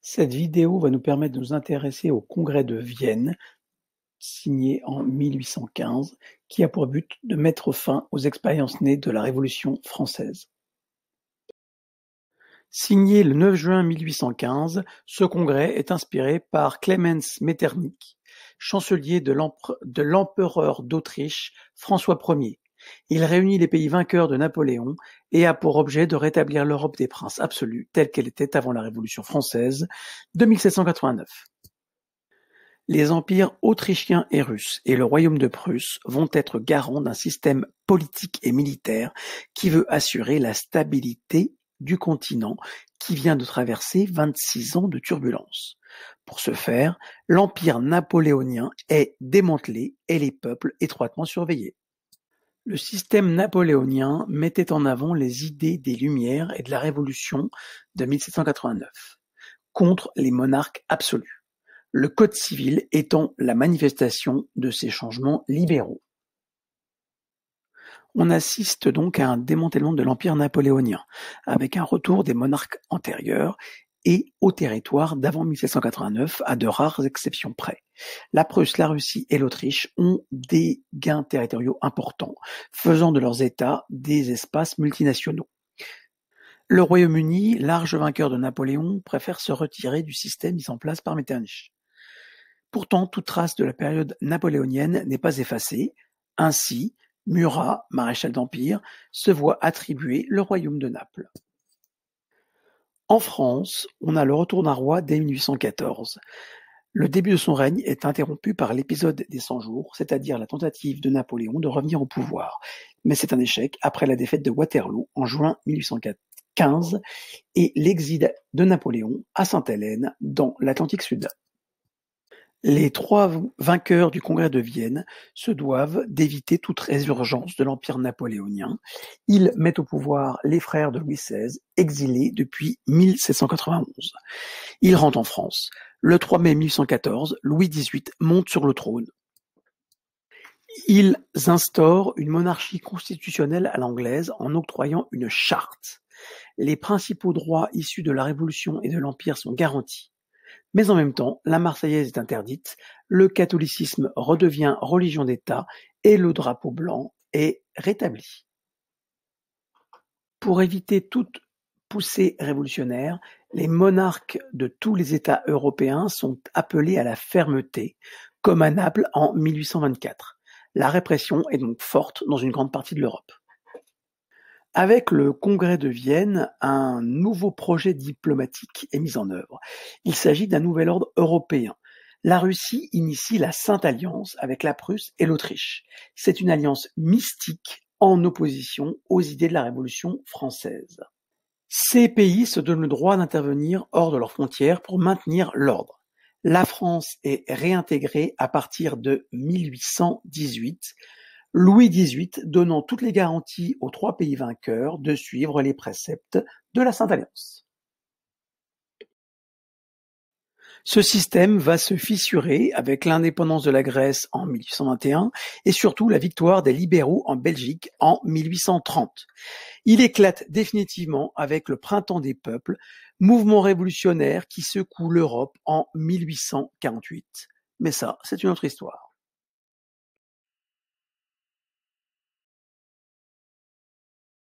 Cette vidéo va nous permettre de nous intéresser au Congrès de Vienne, signé en 1815, qui a pour but de mettre fin aux expériences nées de la Révolution française. Signé le 9 juin 1815, ce congrès est inspiré par Clemens Metternich, chancelier de l'empereur d'Autriche François Ier. Il réunit les pays vainqueurs de Napoléon et a pour objet de rétablir l'Europe des princes absolus telle qu'elle était avant la Révolution française de 1789. Les empires autrichien et russe et le royaume de Prusse vont être garants d'un système politique et militaire qui veut assurer la stabilité du continent qui vient de traverser 26 ans de turbulences. Pour ce faire, l'empire napoléonien est démantelé et les peuples étroitement surveillés. Le système napoléonien mettait en avant les idées des Lumières et de la Révolution de 1789 contre les monarques absolus, le Code civil étant la manifestation de ces changements libéraux. On assiste donc à un démantèlement de l'empire napoléonien, avec un retour des monarques antérieurs et au territoire d'avant 1789, à de rares exceptions près. La Prusse, la Russie et l'Autriche ont des gains territoriaux importants, faisant de leurs États des espaces multinationaux. Le Royaume-Uni, large vainqueur de Napoléon, préfère se retirer du système mis en place par Metternich. Pourtant, toute trace de la période napoléonienne n'est pas effacée. Ainsi, Murat, maréchal d'Empire, se voit attribuer le royaume de Naples. En France, on a le retour d'un roi dès 1814. Le début de son règne est interrompu par l'épisode des 100 jours, c'est-à-dire la tentative de Napoléon de revenir au pouvoir. Mais c'est un échec après la défaite de Waterloo en juin 1815 et l'exil de Napoléon à Sainte-Hélène dans l'Atlantique Sud. Les trois vainqueurs du Congrès de Vienne se doivent d'éviter toute résurgence de l'Empire napoléonien. Ils mettent au pouvoir les frères de Louis XVI, exilés depuis 1791. Ils rentrent en France. Le 3 mai 1814, Louis XVIII monte sur le trône. Ils instaurent une monarchie constitutionnelle à l'anglaise en octroyant une charte. Les principaux droits issus de la Révolution et de l'Empire sont garantis. Mais en même temps, la Marseillaise est interdite, le catholicisme redevient religion d'État et le drapeau blanc est rétabli. Pour éviter toute poussée révolutionnaire, les monarques de tous les États européens sont appelés à la fermeté, comme à Naples en 1824. La répression est donc forte dans une grande partie de l'Europe. Avec le Congrès de Vienne, un nouveau projet diplomatique est mis en œuvre. Il s'agit d'un nouvel ordre européen. La Russie initie la Sainte Alliance avec la Prusse et l'Autriche. C'est une alliance mystique en opposition aux idées de la Révolution française. Ces pays se donnent le droit d'intervenir hors de leurs frontières pour maintenir l'ordre. La France est réintégrée à partir de 1818, Louis XVIII donnant toutes les garanties aux trois pays vainqueurs de suivre les préceptes de la Sainte Alliance. Ce système va se fissurer avec l'indépendance de la Grèce en 1821 et surtout la victoire des libéraux en Belgique en 1830. Il éclate définitivement avec le Printemps des peuples, mouvement révolutionnaire qui secoue l'Europe en 1848. Mais ça, c'est une autre histoire.